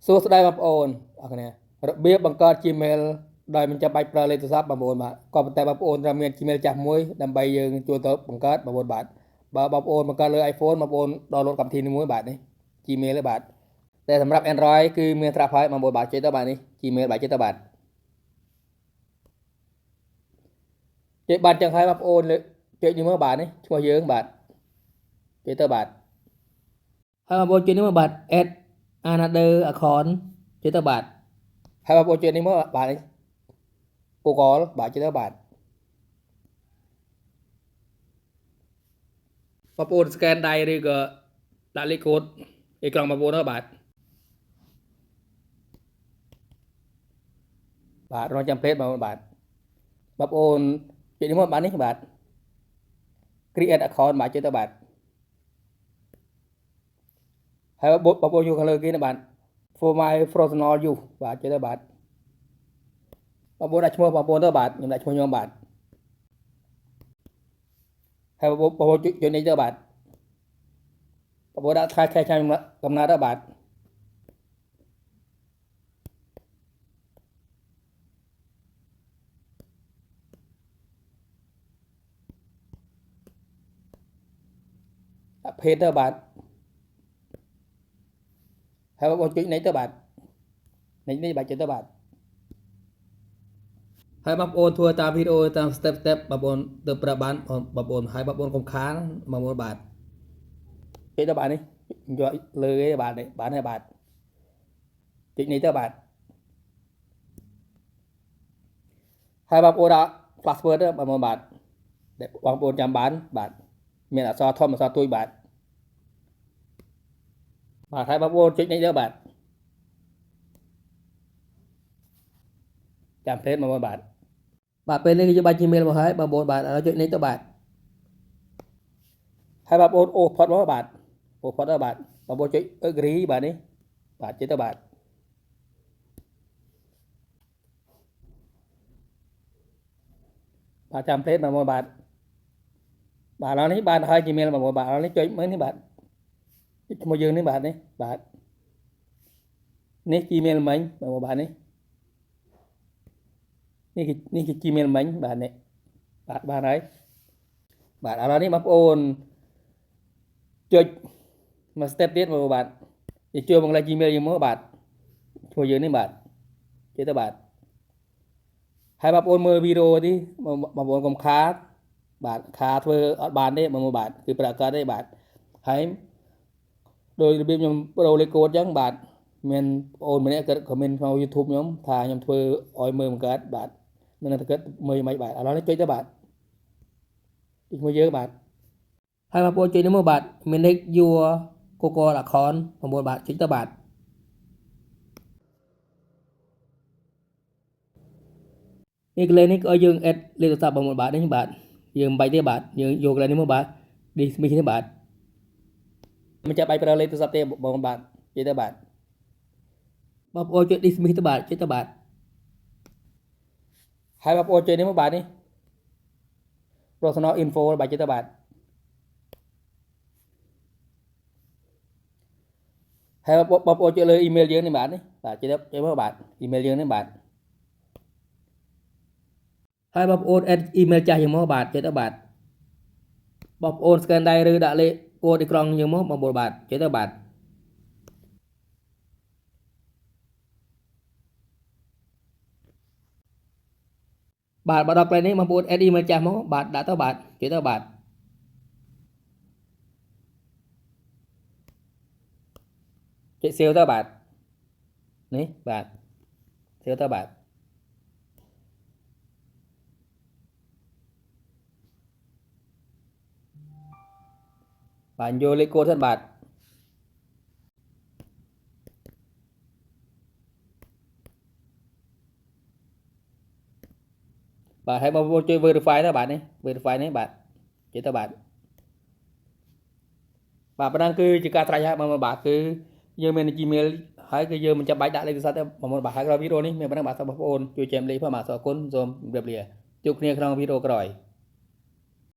សួស្តីបងប្អូនអរគុណរបៀបបង្កើត Gmail ដោយមិនចាំបាច់ប្រើលេខទូរស័ព្ទបងប្អូនបាទក៏ប៉ុន្តែបងប្អូនត្រូវមាន Gmail ចាស់មួយដើម្បីយើងចូលទៅបង្កើតបងប្អូនបាទបើបងប្អូនបង្កើតលើ iPhone បងប្អូន download កម្មវិធីនេះមួយបាទនេះ Gmail ទេបាទតែសម្រាប់ Android គឺមានត្រាប់ហើយបងប្អូនបាទចេះទៅបាទនេះ Gmail បាទចេះទៅបាទចេះបាទចឹងហើយបងប្អូនចុចនេះមើលបាទនេះឈ្មោះយើងបាទចេះទៅបាទហើយបងប្អូនចុចនេះមើលបាទ add another account ចេះទៅបាទហើយបងប្អូនចុចនេះមើលបាទនេះ Google បាទចេះទៅបាទបងប្អូន scan ដៃឬក៏ដាក់លេខកូដអេក្រង់បងប្អូនទៅបាទបាទរងចាំពេកបងប្អូនបាទបងប្អូនចុចនេះមកបាទនេះបាទ create account បាទចេះទៅបាទហើយបងប្អូនយកខាងលើគេណាបាទ for my personal use បាទចេះទៅបាទបងប្អូនដាក់ឈ្មោះបងប្អូនទៅបាទខ្ញុំដាក់ឈ្មោះខ្ញុំបាទហើយបងប្អូនចុចនេះទៅបាទបងប្អូនដាក់ខែឆ្នាំកំណើតទៅបាទភេទទៅបាទហើយបងប្អូនចុចនេះទៅបាទនេះបាទចេះទៅបាទហើយបងប្អូនធ្វើតាមវីដេអូតាម step បងប្អូនទៅប្រើបានបងប្អូនហើយបងប្អូនកុំខានបងប្អូនបាទចុចទៅបាទនេះយកលើឯបាទនេះបាទនេះបាទចុចនេះទៅបាទហើយបងប្អូនដាក់ password ទៅបងប្អូនបាទបងប្អូនចាំបានបាទមានអក្សរធំអក្សរតូចបាទបាទហើយបងប្អូនចុចនេះទៅបាទចាំពេកបងប្អូនបាទបាទពេលនេះគឺបាច់ Gmail មកហើយបងប្អូនបាទឥឡូវចុចនេះទៅបាទហើយបងប្អូនអូសផុតមកបាទអូសផុតទៅបាទបងប្អូនចុច agree បាទនេះបាទចេះទៅបាទបាទចាំពេកបងប្អូនបាទបាទឥឡូវនេះបានហើយ Gmail បងប្អូនបាទឥឡូវនេះចុចមើលនេះបាទឈ្មោះយើងនេះបាទនេះបាទនេះ Gmail មិញបងប្អូនបាទនេះគឺ Gmail មិញបាទនេះបាទបានហើយបាទឥឡូវនេះបងប្អូនចុចមក step ទៀតបងប្អូនបាទជួយបង្លែក Gmail យើងមកបាទឈ្មោះយើងនេះបាទចេះទៅបាទហើយបងប្អូនមើលវីដេអូនេះបងប្អូនកុំខាតបាទខាធ្វើអត់បានទេបងប្អូនបាទគឺប្រកាសទេបាទហើយដោយរបៀបខ្ញុំប្រូលេខកូដអញ្ចឹងបាទមានបងអូនម្នាក់គាត់ comment ក្នុង YouTube ខ្ញុំថាខ្ញុំធ្វើឲ្យមើលបង្កើតបាទមិនដឹងថាគាត់មើលមិនបាទឥឡូវនេះចុចទៅបាទជាមួយយើងបាទហើយបងប្អូនចុចនេះមកបាទ manage your Google account 9បាទចុចទៅបាទនេះកន្លែងនេះឲ្យយើង add លេខទូរស័ព្ទ9បាទនេះបាទយើងមិនបាច់ទេបាទយើងយកកន្លែងនេះមកបាទ dismiss នេះបាទមិនចាំបាច់ប្រើលេខទូរស័ព្ទទេបងបាទចុចទៅបាទបងប្អូនចុច dismiss ទៅបាទចុចទៅបាទហើយបងប្អូនចុចនេះមកបាទនេះ personal info បាទចុចទៅបាទហើយបងប្អូនចុចលើ email យើងនេះបាទនេះបាទចុចមកបាទ email យើងនេះបាទហើយបងប្អូន add email ចាស់យើងមកបាទចុចទៅបាទបងប្អូន scan ដៃឬដាក់លេខកូដអេក្រង់យើងមកបងប្អូនបាទចុចទៅបាទបាទបើដល់ពេលនេះបងប្អូន add email ចាស់មកបាទដាក់ទៅបាទចុចទៅបាទចុច save ទៅបាទនេះបាទ save ទៅបាទបាទយកលេខកូដសិនបាទបាទហើយបងប្អូនជួយ verify ទៅបាទនេះ verify នេះបាទចុចទៅបាទបាទប៉ុណ្ណឹងគឺជាការត្រាច់ហើយបងប្អូនបាទគឺយើងមាន Gmail ហើយគឺយើងមិនចាំបាច់ដាក់លេខទូរស័ព្ទទេបងប្អូនបាទហើយក្រោយវីដេអូនេះមានប៉ុណ្ណឹងបាទសូមបងប្អូនជួយចែករំលែកផងបាទសូមអរគុណសូមជម្រាបលាជួបគ្នាក្នុងវីដេអូក្រោយ